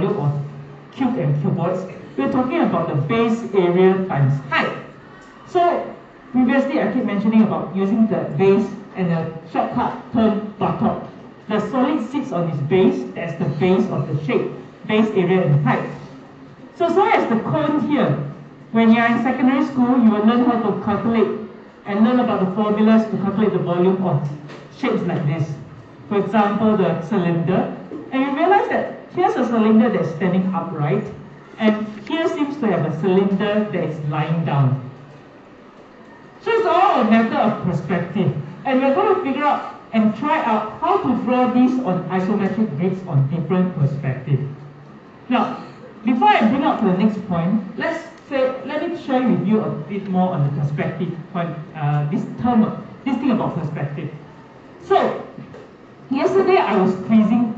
volume of cube and cuboids, we're talking about the base area times height. So previously I keep mentioning about using the base and the shortcut term buttock. The solid sits on its base, that's the base of the shape, base area and height. So as the cone here, when you're in secondary school, you will learn how to calculate and learn about the formulas to calculate the volume of shapes like this. For example, the cylinder, and you realize that here's a cylinder that's standing upright, and here seems to have a cylinder that is lying down. So it's all a matter of perspective, and we're going to figure out and try out how to draw these on isometric grids on different perspectives. Now, before I bring up to the next point, let me share with you a bit more on the perspective point, this thing about perspective. So, yesterday I was quizzing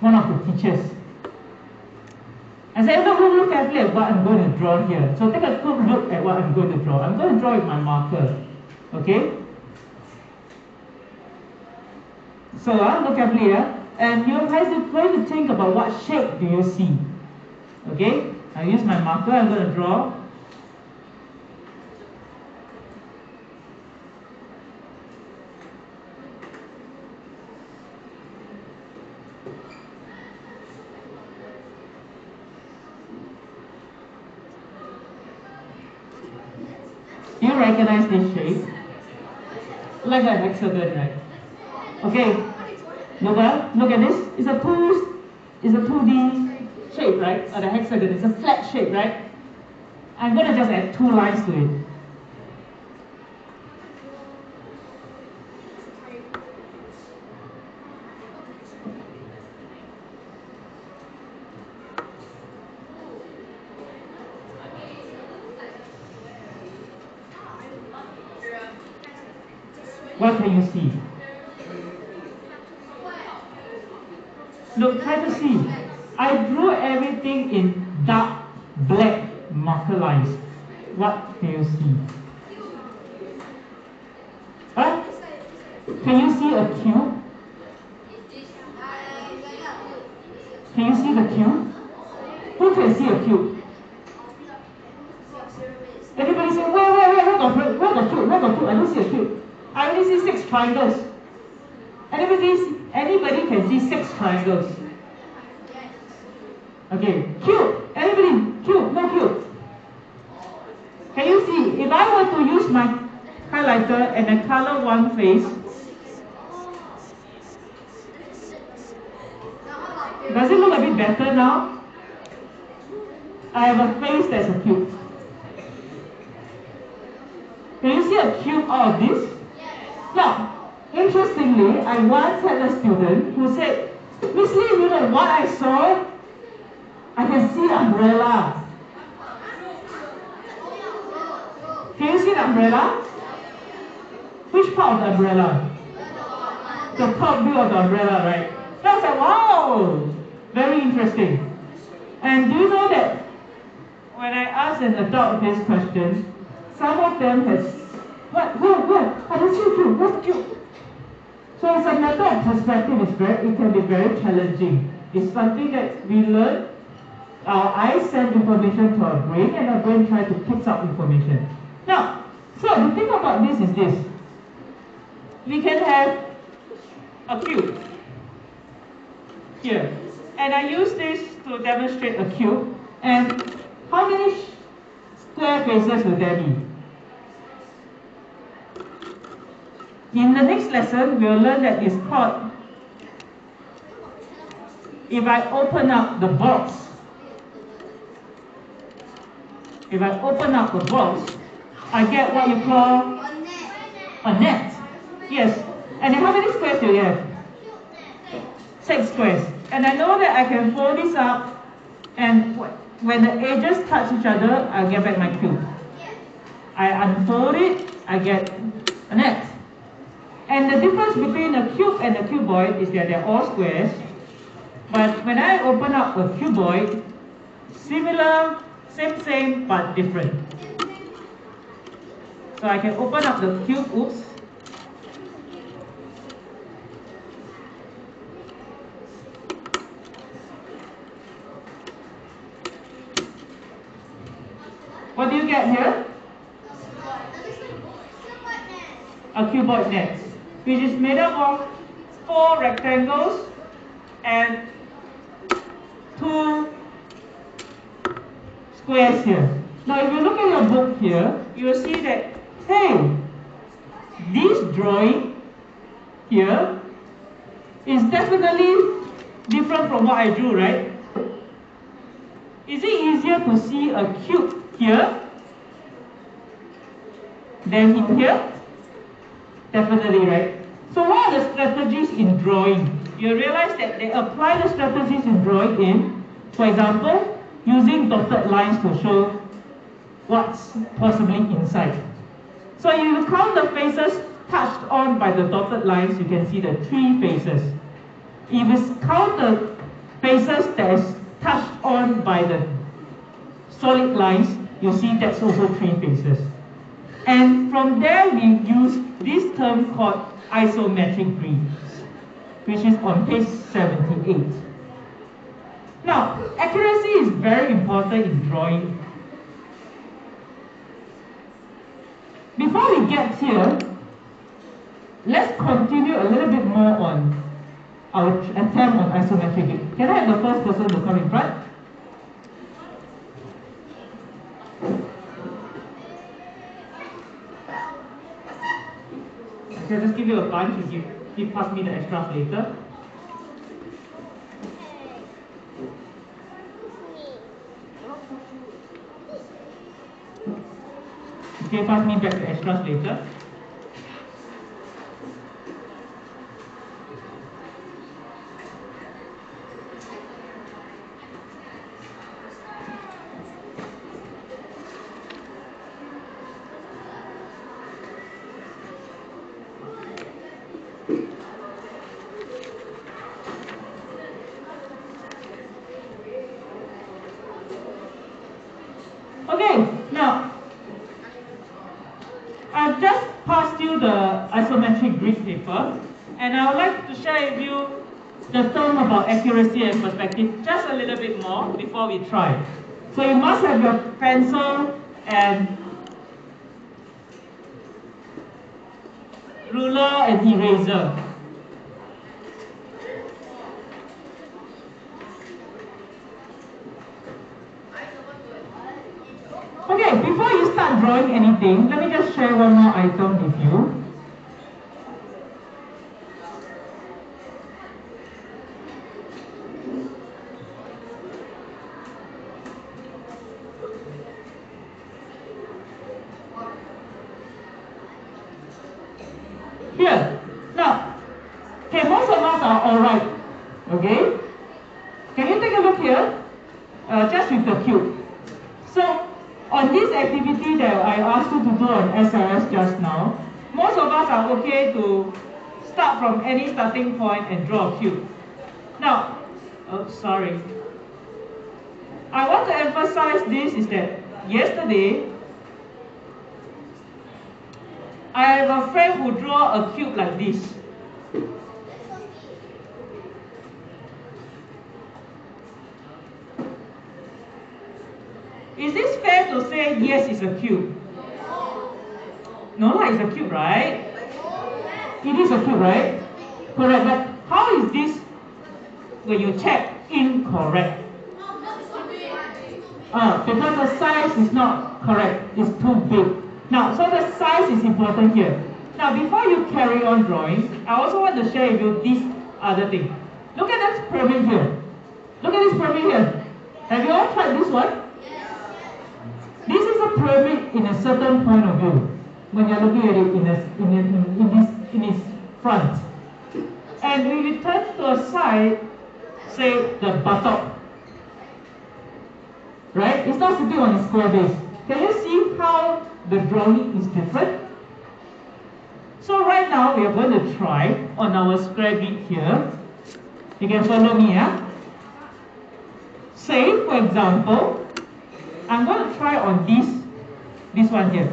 one of the teachers. I said, look carefully at what I'm going to draw here. So take a good look at what I'm going to draw. I'm going to draw with my marker. Okay? So look carefully here. And you're going to think about what shape do you see. Okay? I use my marker, I'm going to draw. Do you recognize this shape? Like a hexagon, right? Okay. Look at this. It's a 2D shape, right? Or the hexagon. It's a flat shape, right? I'm going to just add 2 lines to it. What can you see? Look, try to see. I drew everything in dark black marker lines. What can you see? Huh? Can you see a cube? Can you see the cube? Who can see a cube? Everybody say, where the cube? Where the cube? I don't see a cube. I only see 6 triangles. Anybody can see 6 triangles. Okay, cube. Anybody? Cube, no cube. Can you see? If I were to use my highlighter and I color one face, does it look a bit better now? I have a face that's a cube. Can you see a cube out of this? Now, interestingly, I once had a student who said, Miss Lee, you know what I saw? I can see the umbrella. Can you see the umbrella? Which part of the umbrella? The top view of the umbrella, right? So I was like, wow, very interesting. And do you know that when I asked an adult this question, some of them has, where? I don't see a cube. What's the cube? So it's a matter of perspective. It can be very challenging. It's something that we learn. Our eyes send information to our brain, and our brain tries to pick up information. Now, so the thing about this is this. We can have a cube here. And I use this to demonstrate a cube. And how many square faces will there be? In the next lesson, we'll learn that it's called, if I open up the box, I get what you call a net. Yes. And then how many squares do you have? 6 squares. And I know that I can fold this up, and when the edges touch each other, I'll get back my cube. I unfold it, I get a net. And the difference between a cube and a cuboid is that they're all squares. But when I open up a cuboid, similar, same, but different. So I can open up the cube, oops. What do you get here? A cuboid net, which is made up of 4 rectangles and 2 squares here. Now if you look at your book here, you will see that, hey, this drawing here is definitely different from what I drew, right? Is it easier to see a cube here than in here? Definitely, right? So what are the strategies in drawing? You realize that they apply the strategies in drawing in, for example, using dotted lines to show what's possibly inside. So if you count the faces touched on by the dotted lines, you can see the 3 faces. If you count the faces that is touched on by the solid lines, you see that's also 3 faces. And from there we use this term called isometric grids, which is on page 78. Now, accuracy is very important in drawing. Before we get here, let's continue a little bit more on our attempt on isometric grid. Can I have the first person to come in front? Okay, I'll just give you a bunch. You pass me the extras later. Okay, pass me back the extras later. Okay, now I've just passed you the isometric grid paper, and I would like to share with you the term about accuracy and perspective just a little bit more before we try. So you must have your pencil and ruler and eraser. Okay, before you start drawing anything, let me just share one more item with you. Here, now, okay, most of us are alright, okay? Can you take a look here? Just with the cube. So, on this activity that I asked you to do on SLS just now, most of us are okay to start from any starting point and draw a cube. Now, sorry. I want to emphasize this is that yesterday, I have a friend who drew a cube like this. Is this fair to say yes, it's a cube? No, it's a cube, right? It is a cube, right? Correct, but how is this, when you check, incorrect? Because the size is not correct, it's too big. Now, so the size is important here. Now, before you carry on drawing, I also want to share with you this other thing. Look at this pyramid here. Look at this pyramid here. Have you all tried this one? This is a pyramid in a certain point of view when you're looking at it in its front. And if we turn to a side, say the buttock, right? It's not sitting on a square base. Can you see how the drawing is different? So right now we are going to try on our square grid here. You can follow me, yeah? Say, for example, I'm going to try on this one here.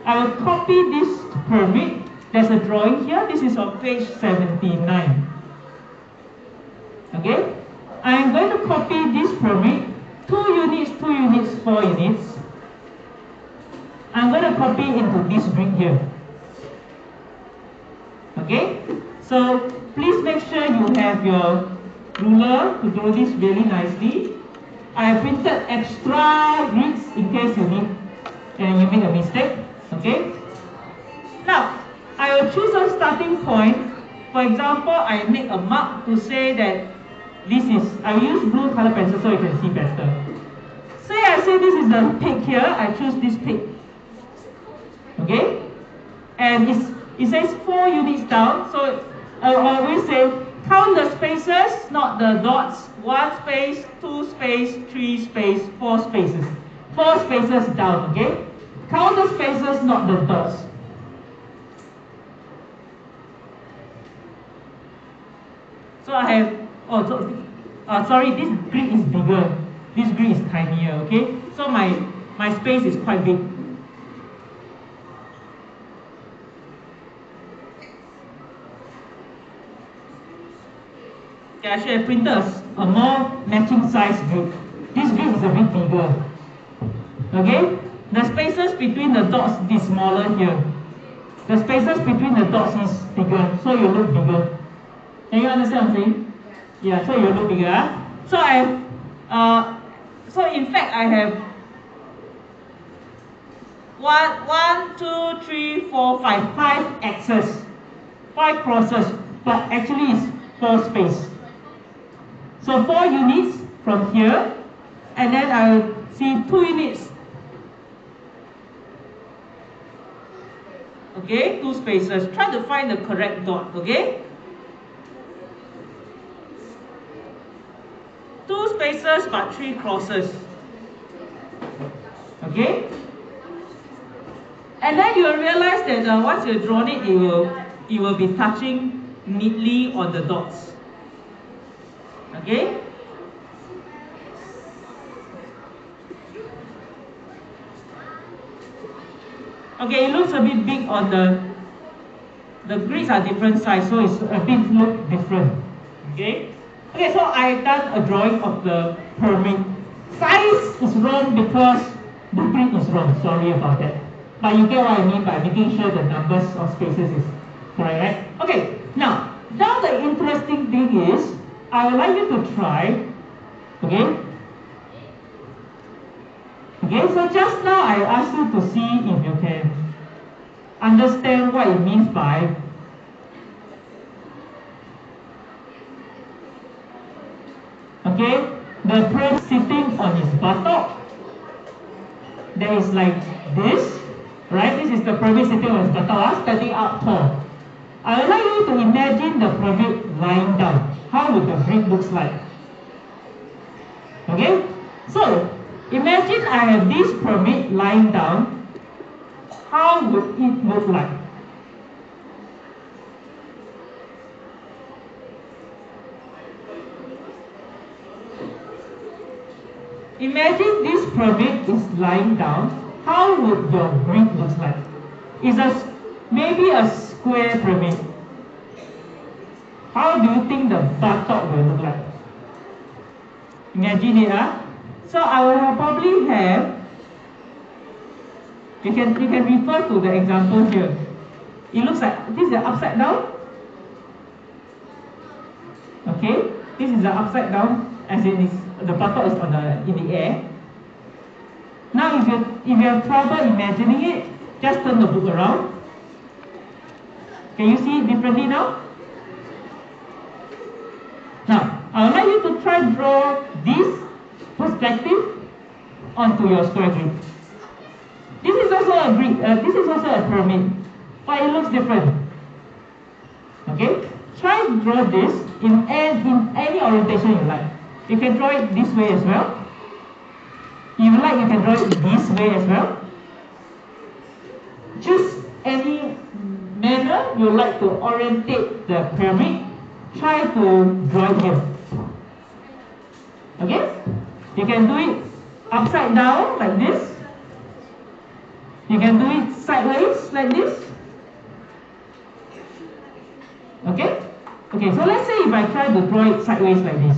I will copy this pyramid. There's a drawing here. This is on page 79. Okay? I'm going to copy this pyramid. 2 units, 2 units, 4 units. copy into this grid here. Okay, so please make sure you have your ruler to draw this really nicely. I have printed extra grids in case you need and you make a mistake. Okay, now I will choose a starting point. For example, I make a mark to say that this is, I will use blue color pencil so you can see better. Say I say this is the peak here, I choose this peak. Okay? And it says 4 units down, so I always say count the spaces, not the dots. 1 space, 2 space, 3 space, 4 spaces. 4 spaces down, okay? Count the spaces, not the dots. So I have, sorry, this grid is bigger. This grid is tinier, okay? So my space is quite big. Okay, I should have printed a more matching size grid. This grid is a bit bigger. Okay? The spaces between the dots is smaller here. The spaces between the dots is bigger, so you look bigger. Can you understand what I'm saying? Yeah, so you look bigger. So I have, so in fact I have 1, 2, 3, 4, 5 axes, 5 crosses, but actually it's 4 space. So 4 units from here, and then I will see 2 units. Okay, 2 spaces. Try to find the correct dot, okay? 2 spaces but 3 crosses. Okay? And then you will realize that once you've drawn it, it will be touching neatly on the dots. Okay? Okay, it looks a bit big on the grids are different size, so it's a bit look different. Okay? Okay, so I've done a drawing of the pyramid. Size is wrong because the grid is wrong. Sorry about that. But you get what I mean by making sure the numbers of spaces is correct, right? Okay, now the interesting thing is, I would like you to try, okay? Okay, so just now I asked you to see if you can understand what it means by okay, the pyramid sitting on its buttock. There is like this, right? This is the pyramid sitting on its buttock, standing up tall. I would like you to imagine the pyramid lying down. How would the grid looks like? Okay, so imagine I have this pyramid lying down. How would it look like? Imagine this pyramid is lying down. How would your grid look like? It's maybe a square pyramid. How do you think the buttock will look like? Imagine it, huh? So I will probably have. You can refer to the example here. It looks like this is the upside down. Okay, this is the upside down, as it is the buttock is in the air. Now, if you have trouble imagining it, just turn the book around. Can you see it differently now? Now, I would like you to try to draw this perspective onto your square grid. This is also a grid. This is also a pyramid, but it looks different. Okay, try to draw this in any orientation you like. You can draw it this way as well. If you like, you can draw it this way as well. Choose any manner you like to orientate the pyramid. Try to draw it here. Okay? You can do it upside down like this. You can do it sideways like this. Okay? Okay, so let's say if I try to draw it sideways like this.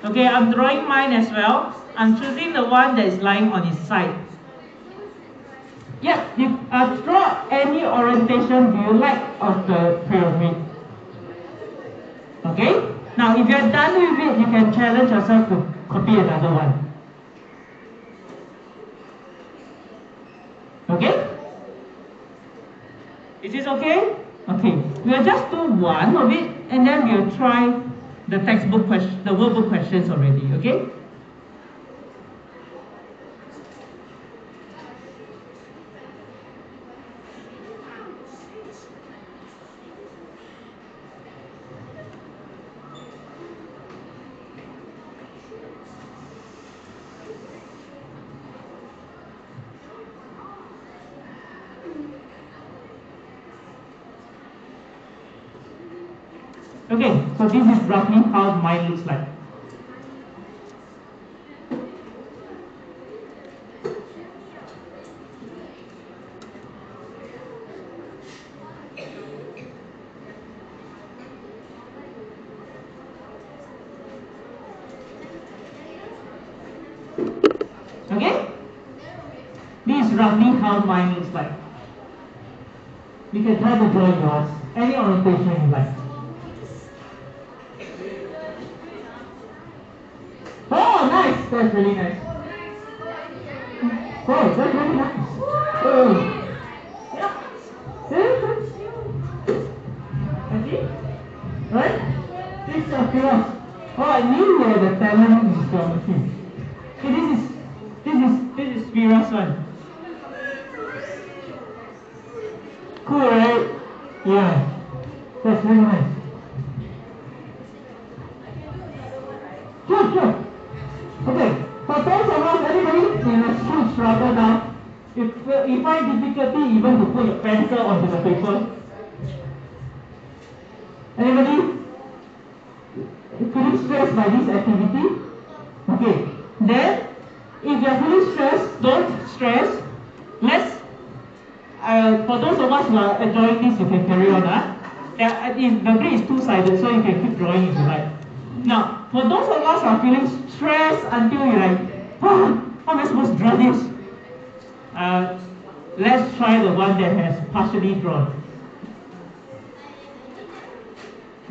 Okay, I'm drawing mine as well. I'm choosing the one that is lying on its side. Yep, you draw any orientation you like of the pyramid. Okay? Now, if you're done with it, you can challenge yourself to copy another one. Okay? Is this okay? Okay. We'll just do one of it, and then we'll try the textbook question, the workbook questions already. Okay? Okay, so this is roughly how mine looks like. Okay? This is roughly how mine looks like. You can try to draw yours, any orientation you like. Oh, nice! That's really nice. Oh, that's really nice. Oh. Yeah. Okay? Right? This is across. Oh, I knew you had the talent in geometry. Okay, this is Vira's one. Cool, right? Yeah. That's really nice. Sure. Okay, for those of us, anybody in a school struggle now, if you find difficulty even to put your pencil onto the paper? Anybody? Feeling stressed by this activity? Okay, then if you're feeling stressed, don't stress. Let's, for those of us who are enjoying this, you can carry on. The grid is two-sided, so you can keep drawing if you like. Now, for those of us who are feeling stressed until you're like, how am I supposed to draw this? Let's try the one that has partially drawn.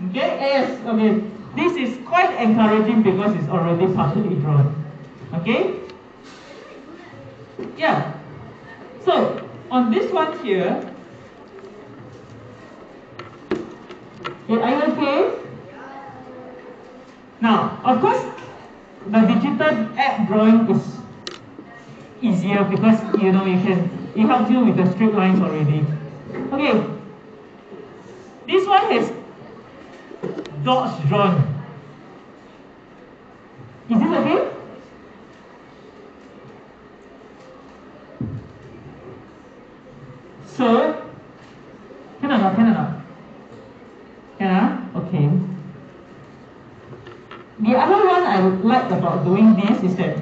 Okay, yes, okay. This is quite encouraging because it's already partially drawn. Okay? Yeah. So, on this one here, are you okay? Now, of course, the digital app drawing is easier because it helps you with the straight lines already. Okay, this one has dots drawn. Is this okay? So, can I not? Okay. The other one I like about doing this is that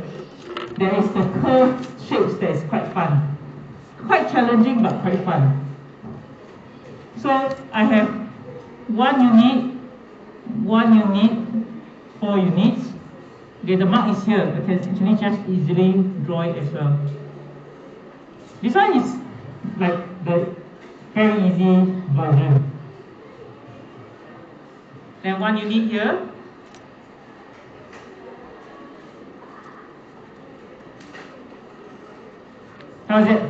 there is the curved shapes that is quite fun. Quite challenging but quite fun. So I have 1 unit, 4 units. Okay, the mark is here. I can actually just easily draw it as well. This one is like the very easy version. Then 1 unit here. How's it?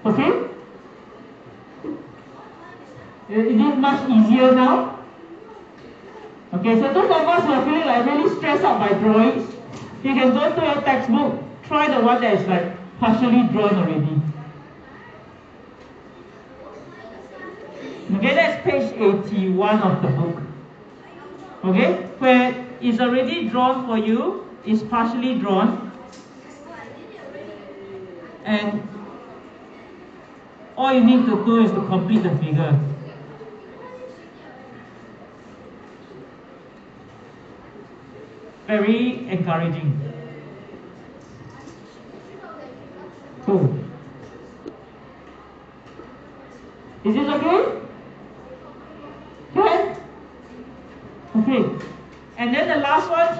Okay? Is it much easier now? Okay, so those of us who are feeling like really stressed out by drawings, you can go to your textbook, try the one that is like partially drawn already. Okay, that's page 81 of the book. Okay, where it's already drawn for you, it's partially drawn. And all you need to do is to complete the figure. Very encouraging. Cool. Is this okay? Good? Okay. And then the last one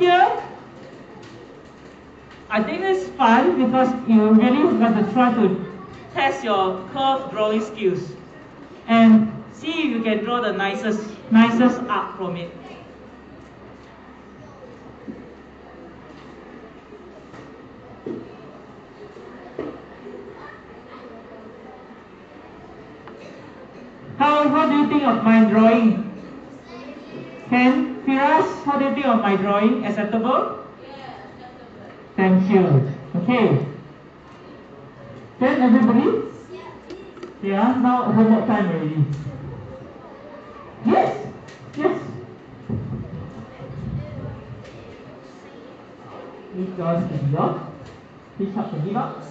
I think it's fun because you really got to try to test your curve drawing skills and see if you can draw the nicest arc from it. How do you think of my drawing? Ken, Firas, how do you think of my drawing? Acceptable? Yeah, acceptable. Thank you. Okay. Then everybody? Yeah, now homework time already. Yes, yes. Please join the video. Please help the give up.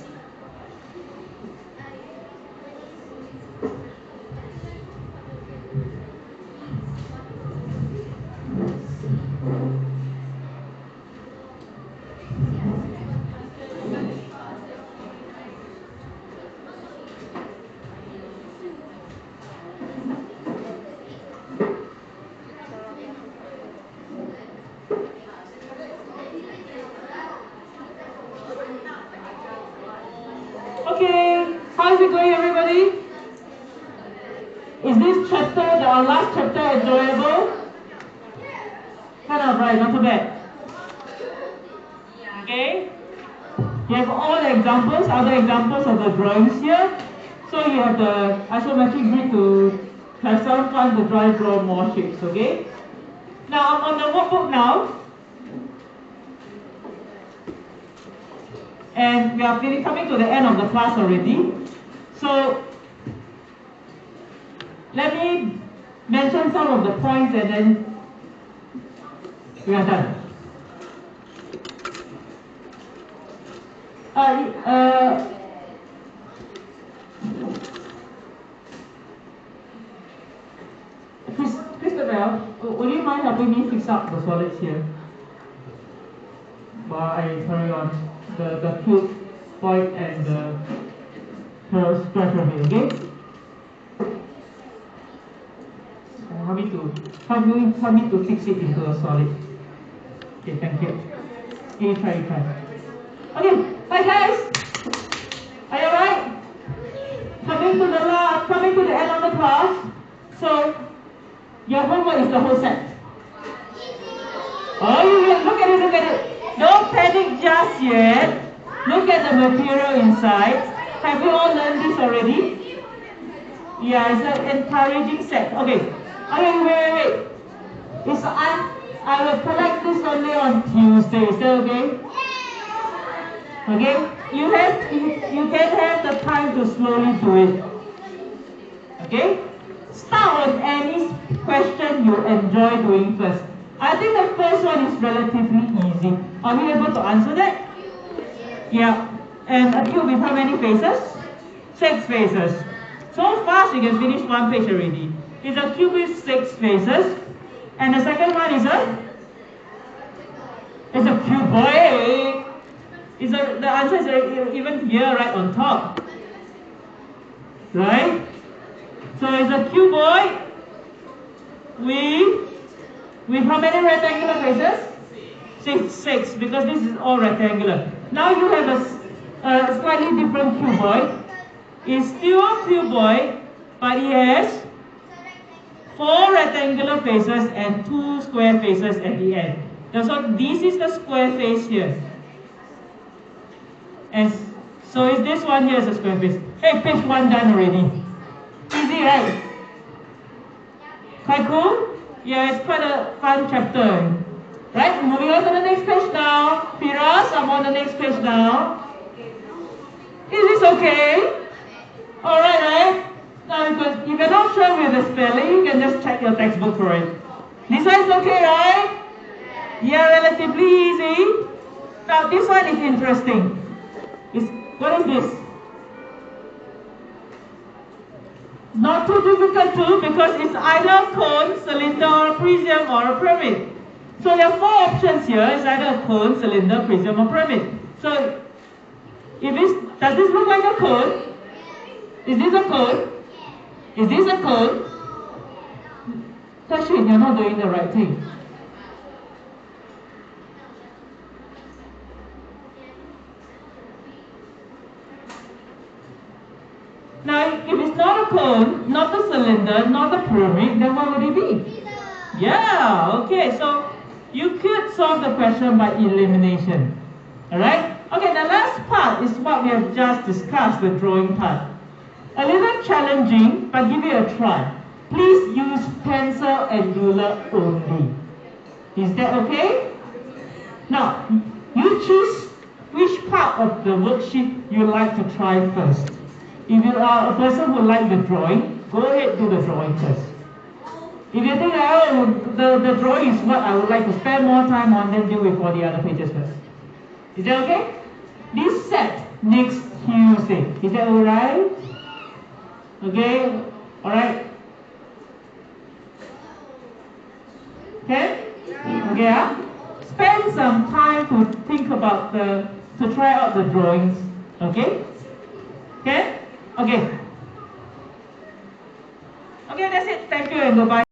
Okay, how is it going, everybody? Is this chapter, our last chapter, enjoyable? Kind of, right, not too bad. Okay? You have all the examples, other examples of the drawings here. So you have the isometric grid to have some fun to draw more shapes, okay? Now I'm on the workbook now. And we are coming to the end of the class already. So let me mention some of the points and then we are done. Christabel, would you mind helping me fix up the solids here while I carry on the cube void and the square pyramid, okay? Help me to fix it into a solid. Okay, thank you. You try. Okay, hi guys. Are you alright? Coming to the end of the class. So your homework is the whole set. Oh, look at it. Don't panic just yet. Look at the material inside. Have you all learned this already? Yeah, it's an encouraging set. Okay, wait. I will collect this only on Tuesday. Is that okay? Okay, you can have the time to slowly do it. Okay, start on any question you enjoy doing first. I think the first one is relatively easy. Are we able to answer that? Yeah. And a cube with how many faces? 6 faces. So fast you can finish one page already. It's a cube with 6 faces. And the second one is it's a cuboid. The answer is even here, right on top. Right? So it's a cuboid with how many rectangular faces? 6, because this is all rectangular. Now you have a slightly different cuboid. It's still a cuboid, but it has 4 rectangular faces and 2 square faces at the end. So this is the square face here. And so is this one here is a square face. Hey, page 1 done already. Easy, right? Quite cool? Yeah, it's quite a fun chapter. Right, moving on to the next page now. Firas, I'm on the next page now. Is this okay? Alright, right? Now, if you're not sure with the spelling, you can just check your textbook for it. This one is okay, right? Yeah, relatively easy. Now, this one is interesting. What is this? Not too difficult too, because it's either a cone, cylinder, or a prism, or a pyramid. So there are 4 options here. It's either a cone, cylinder, prism, or pyramid. So, does this look like a cone? Is this a cone? Is this a cone? Tashin, you're not doing the right thing. Now, if it's not a cone, not a cylinder, not a pyramid, then what would it be? Yeah, okay, so you could solve the question by elimination. Alright? Okay, the last part is what we have just discussed, the drawing part. A little challenging, but give it a try. Please use pencil and ruler only. Is that okay? Now, you choose which part of the worksheet you like to try first. If you are a person who likes the drawing, go ahead do the drawing first. If you think, oh, the drawing is what I would like to spend more time on, then deal with all the other pages first. Is that okay? This set next Tuesday. Is that alright? Okay? Alright? Okay? Okay, yeah? Spend some time to think about to try out the drawings. Okay? Okay? Okay. Okay, that's it. Thank you and goodbye.